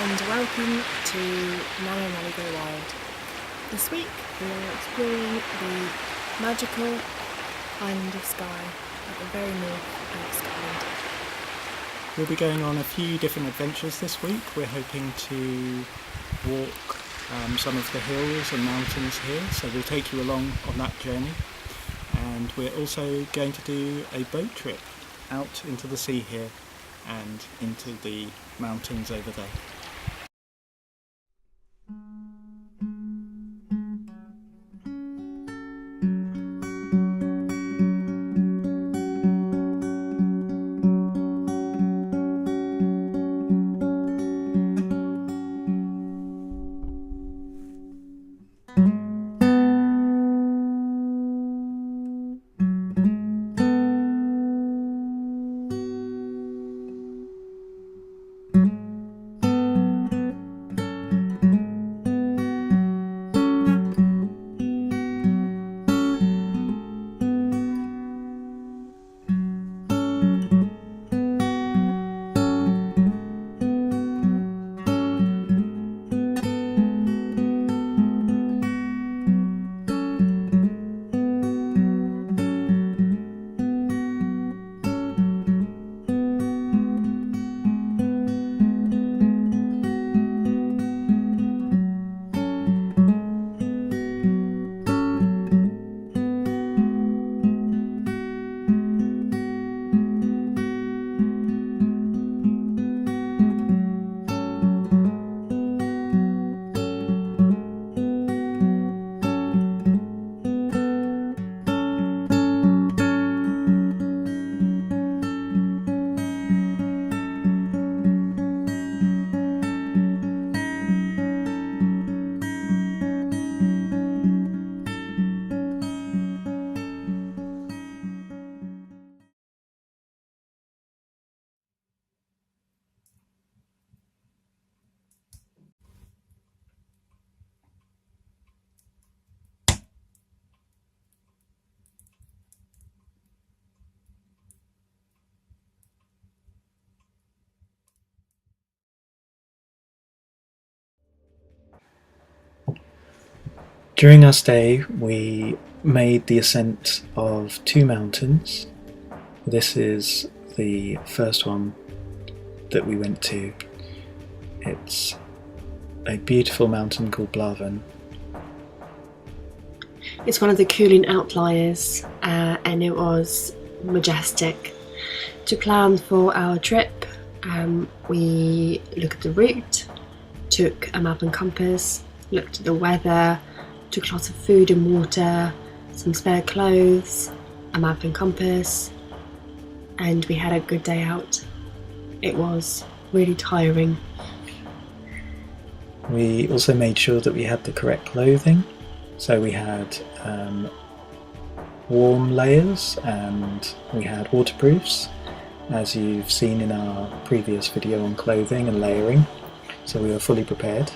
and welcome to no.gowild. This week we are exploring the magical Island of Skye at the very north of Scotland. We'll be going on a few different adventures this week. We're hoping to walk some of the hills and mountains here, so we'll take you along on that journey. And we're also going to do a boat trip out into the sea here and into the mountains over there. During our stay, we made the ascent of two mountains. This is the first one that we went to. It's a beautiful mountain called Blavan. It's one of the cooling outliers and it was majestic. To plan for our trip, we looked at the route, took a map and compass, looked at the weather, took lots of food and water, some spare clothes, a map and compass, and we had a good day out. It was really tiring. We also made sure that we had the correct clothing, so we had warm layers and we had waterproofs, as you've seen in our previous video on clothing and layering, so we were fully prepared.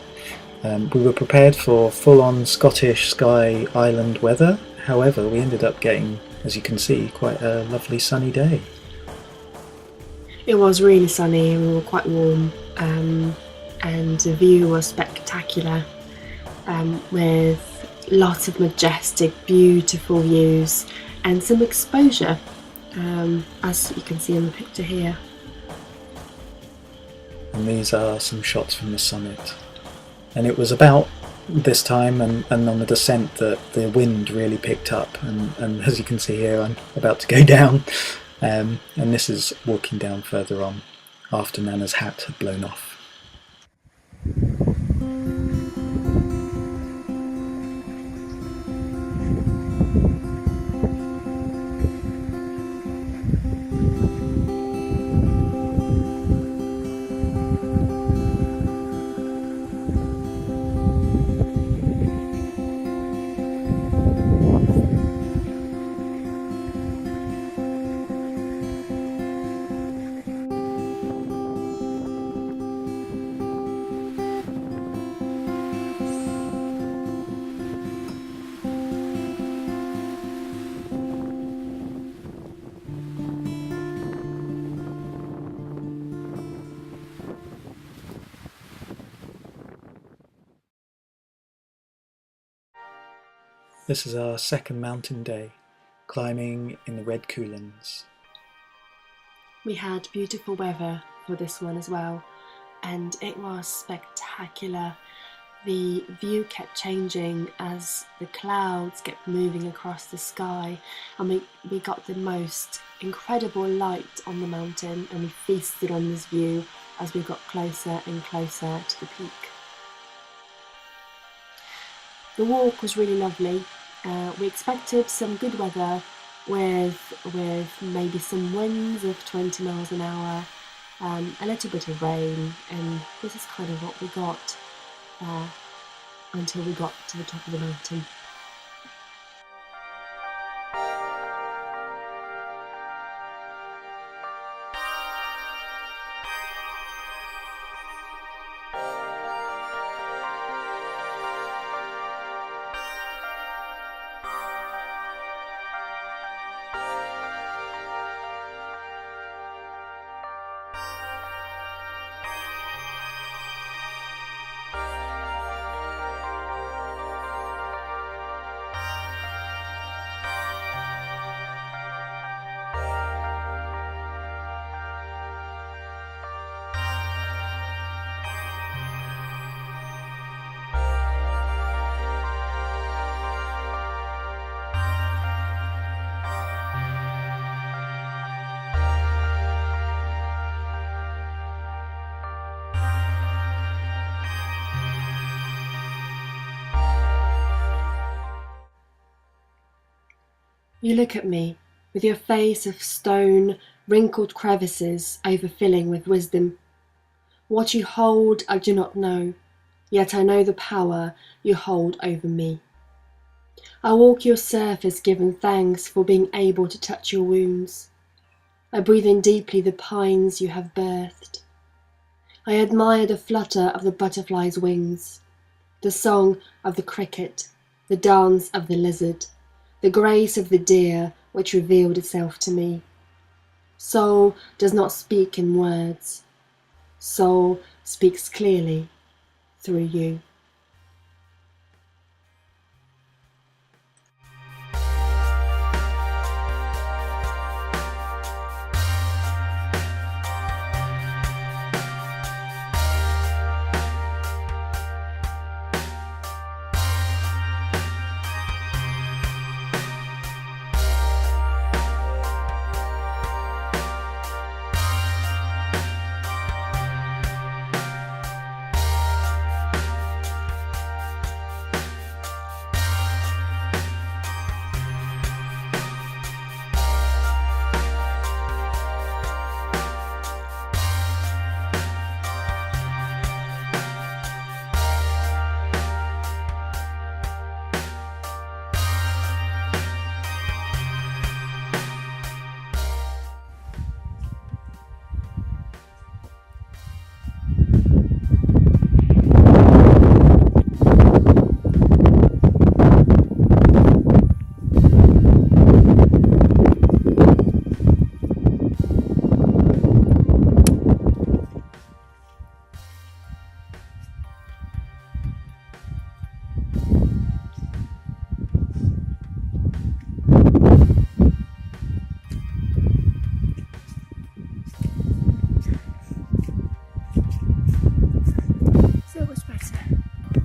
We were prepared for full-on Scottish Skye island weather. However, we ended up getting, as you can see, quite a lovely sunny day. It was really sunny and we were quite warm, and the view was spectacular, with lots of majestic, beautiful views and some exposure, as you can see in the picture here. And these are some shots from the summit. And it was about this time and on the descent that the wind really picked up, and as you can see here, I'm about to go down, and this is walking down further on after Nana's hat had blown off. This is our second mountain day, climbing in the Red Coolins. We had beautiful weather for this one as well, and it was spectacular. The view kept changing as the clouds kept moving across the sky, and we got the most incredible light on the mountain, and we feasted on this view as we got closer and closer to the peak. The walk was really lovely. We expected some good weather with maybe some winds of 20 miles an hour, a little bit of rain, and this is kind of what we got until we got to the top of the mountain. You look at me, with your face of stone, wrinkled crevices overfilling with wisdom. What you hold I do not know, yet I know the power you hold over me. I walk your surface giving thanks for being able to touch your wounds. I breathe in deeply the pines you have birthed. I admire the flutter of the butterfly's wings, the song of the cricket, the dance of the lizard, the grace of the deer which revealed itself to me. Soul does not speak in words. Soul speaks clearly through you.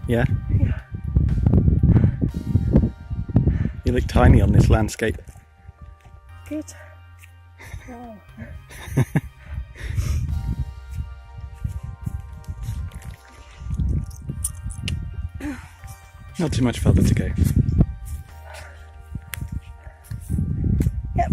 Yeah? Yeah. You look tiny on this landscape. Good. Wow. Not too much further to go. Yep.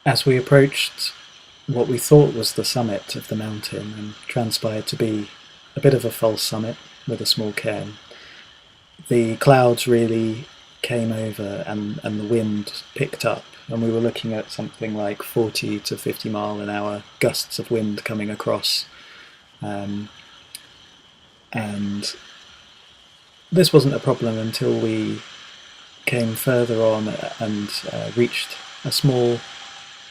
As we approached what we thought was the summit of the mountain, and transpired to be a bit of a false summit with a small cairn, the clouds really came over and the wind picked up, and we were looking at something like 40 to 50 mile an hour gusts of wind coming across. And this wasn't a problem until we came further on and reached a small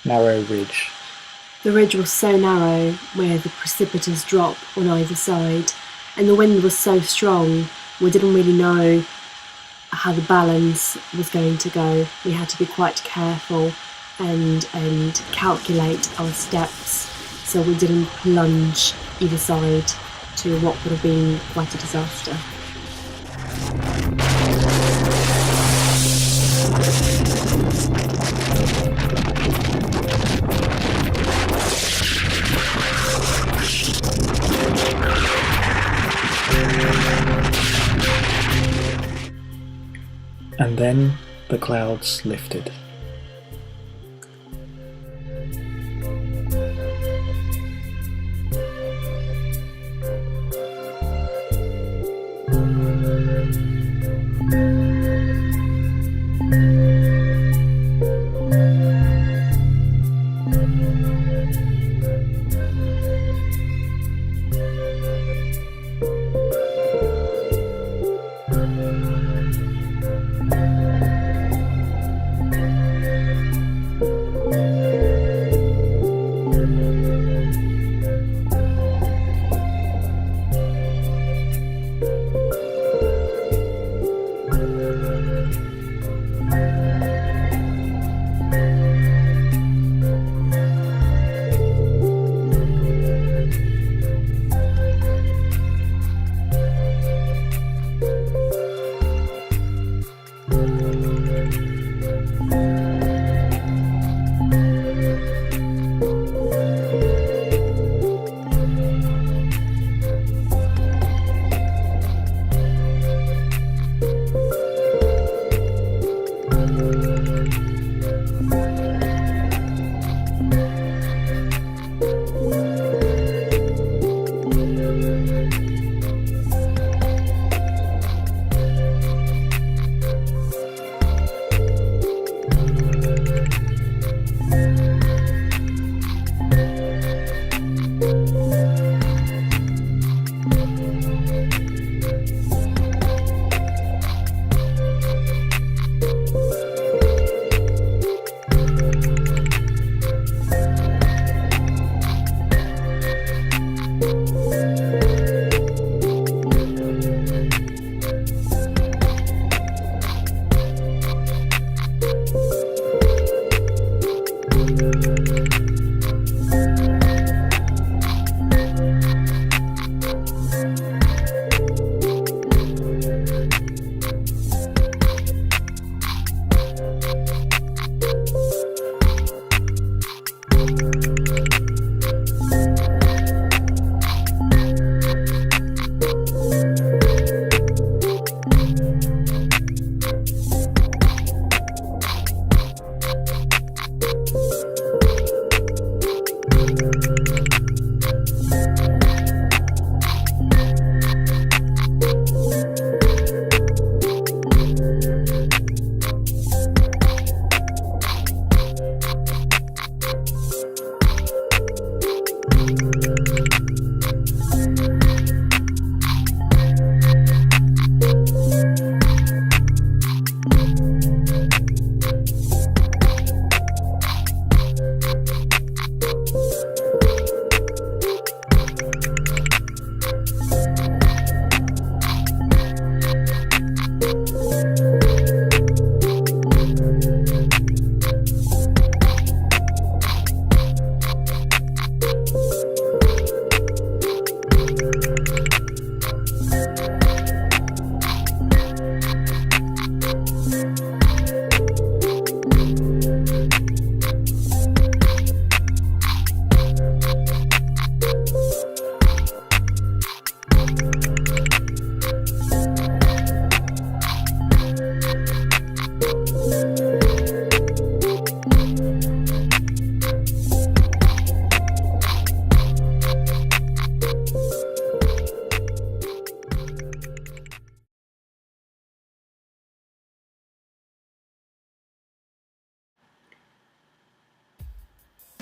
narrow ridge. The ridge was so narrow, with a precipitous drop on either side, and the wind was so strong we didn't really know how the balance was going to go. We had to be quite careful and calculate our steps so we didn't plunge either side to what would have been quite a disaster. And then the clouds lifted.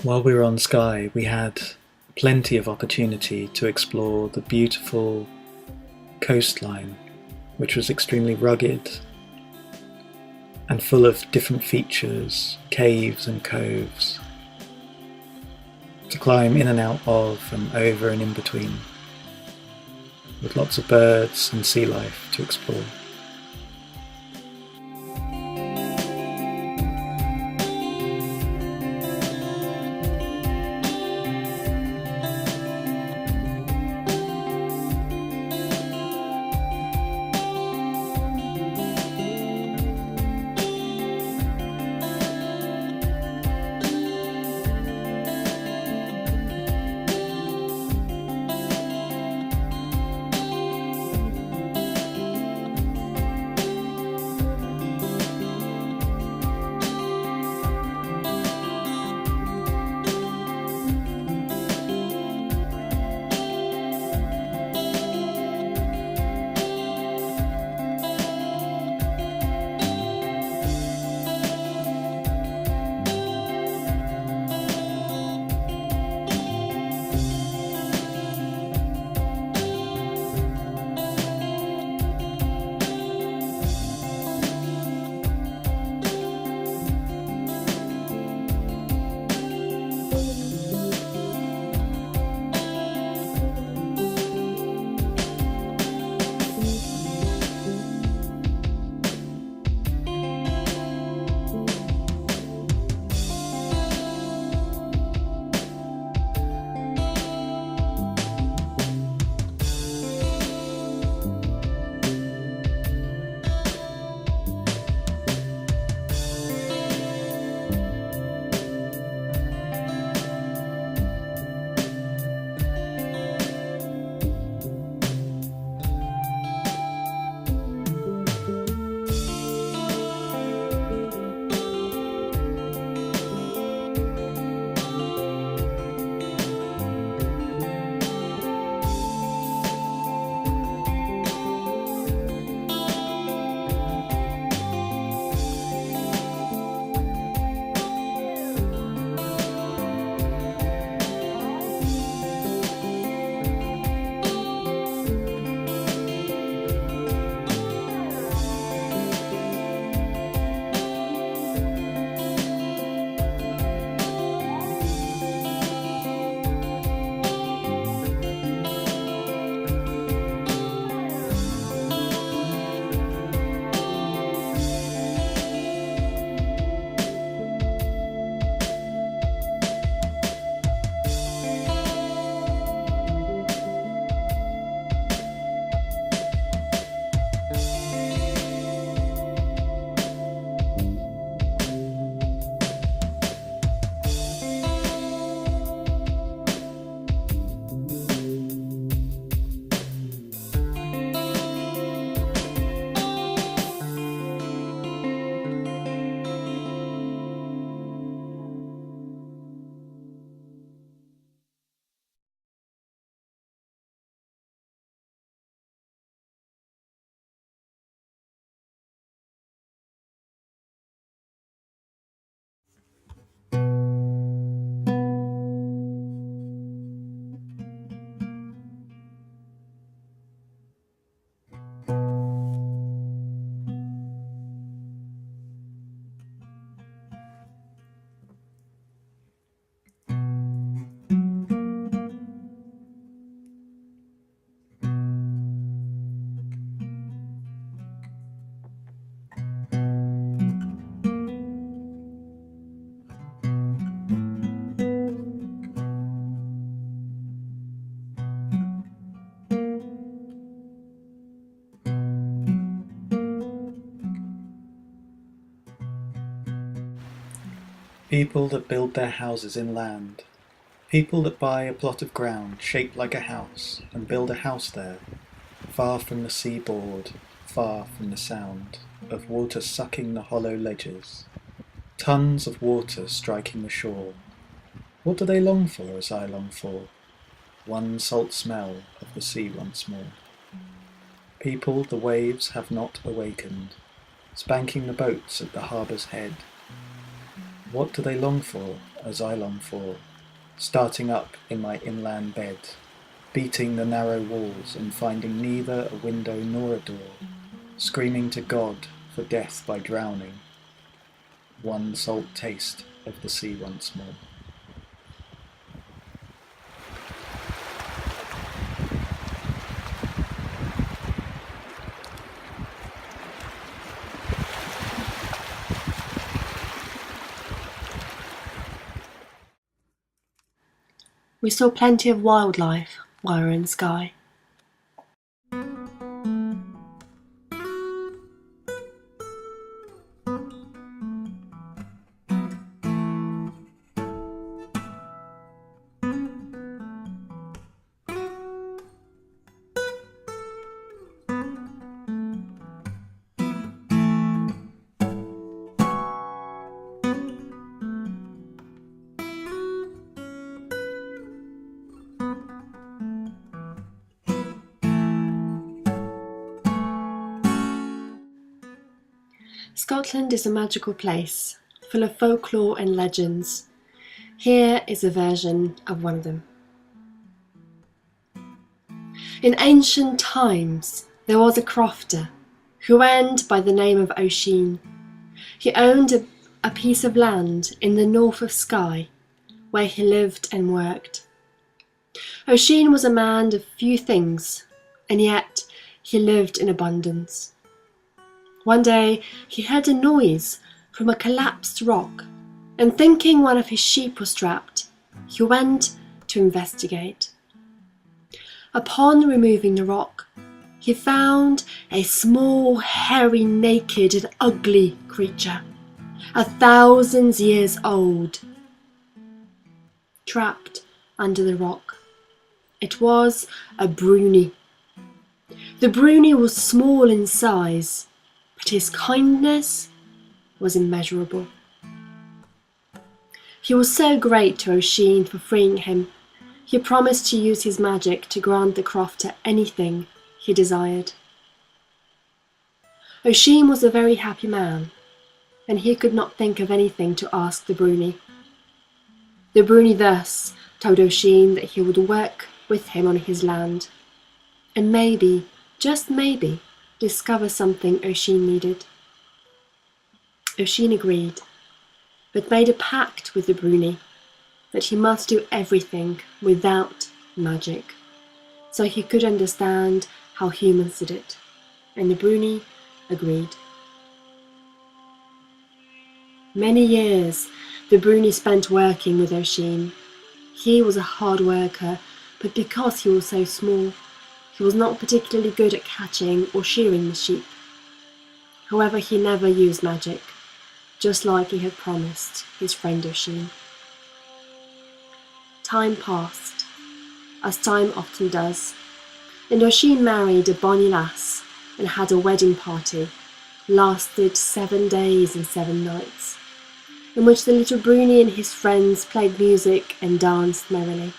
While we were on Skye, we had plenty of opportunity to explore the beautiful coastline, which was extremely rugged and full of different features, caves and coves, to climb in and out of and over and in between, with lots of birds and sea life to explore. People that build their houses inland. People that buy a plot of ground shaped like a house and build a house there, far from the seaboard, far from the sound of water sucking the hollow ledges. Tons of water striking the shore. What do they long for as I long for? One salt smell of the sea once more. People the waves have not awakened, spanking the boats at the harbour's head. What do they long for as I long for, starting up in my inland bed, beating the narrow walls and finding neither a window nor a door, screaming to God for death by drowning, one salt taste of the sea once more. We saw plenty of wildlife while we were in Skye. Scotland is a magical place, full of folklore and legends. Here is a version of one of them. In ancient times, there was a crofter who went by the name of Oisin. He owned a piece of land in the north of Skye, where he lived and worked. Oisin was a man of few things, and yet he lived in abundance. One day he heard a noise from a collapsed rock, and thinking one of his sheep was trapped, he went to investigate. Upon removing the rock, he found a small, hairy, naked and ugly creature, 1,000 years old, trapped under the rock. It was a broonie. The broonie was small in size, but his kindness was immeasurable. He was so great to Oisin for freeing him, he promised to use his magic to grant the crofter anything he desired. Oisin was a very happy man, and he could not think of anything to ask the broonie. The broonie thus told Oisin that he would work with him on his land, and maybe, just maybe, discover something Oisin needed. Oisin agreed, but made a pact with the broonie that he must do everything without magic, so he could understand how humans did it, and the broonie agreed. Many years the broonie spent working with Oisin. He was a hard worker, but because he was so small, he was not particularly good at catching or shearing the sheep. However, he never used magic, just like he had promised his friend Oisin. Time passed, as time often does, and Oisin married a bonny lass and had a wedding party, lasted 7 days and 7 nights, in which the little broonie and his friends played music and danced merrily.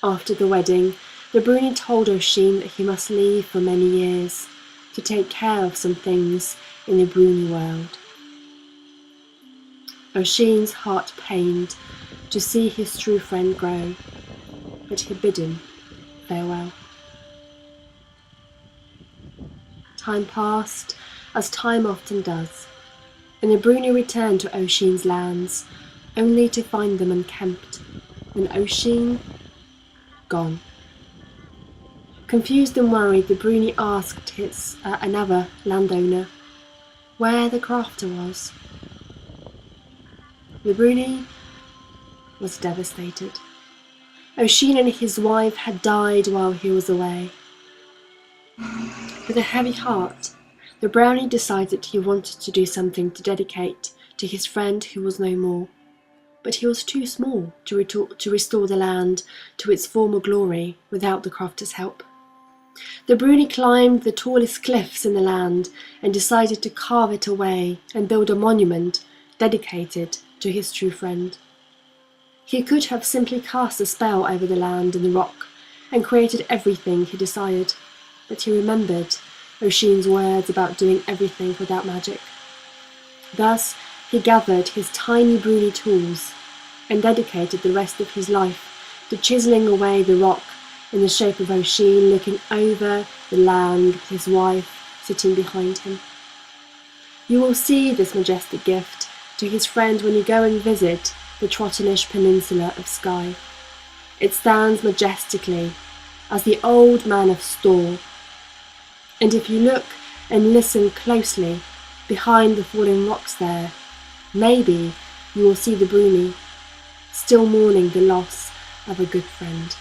After the wedding, the broonie told Oisin that he must leave for many years to take care of some things in the broonie world. Oisin's heart pained to see his true friend grow, but he bid him farewell. Time passed, as time often does, and the broonie returned to Oisin's lands, only to find them unkempt, and Oisin gone. Confused and worried, the broonie asked his another landowner where the crofter was. The broonie was devastated. Oisin and his wife had died while he was away. With a heavy heart, the brownie decided he wanted to do something to dedicate to his friend who was no more, but he was too small to restore the land to its former glory without the crofter's help. The broonie climbed the tallest cliffs in the land and decided to carve it away and build a monument dedicated to his true friend. He could have simply cast a spell over the land and the rock and created everything he desired, but he remembered Oisin's words about doing everything without magic. Thus, he gathered his tiny Bruni tools and dedicated the rest of his life to chiselling away the rock in the shape of Oisin looking over the land with his wife sitting behind him. You will see this majestic gift to his friend when you go and visit the Trottenish peninsula of Skye. It stands majestically as the old man of Storr, and if you look and listen closely behind the falling rocks there, maybe you will see the Bruni, still mourning the loss of a good friend.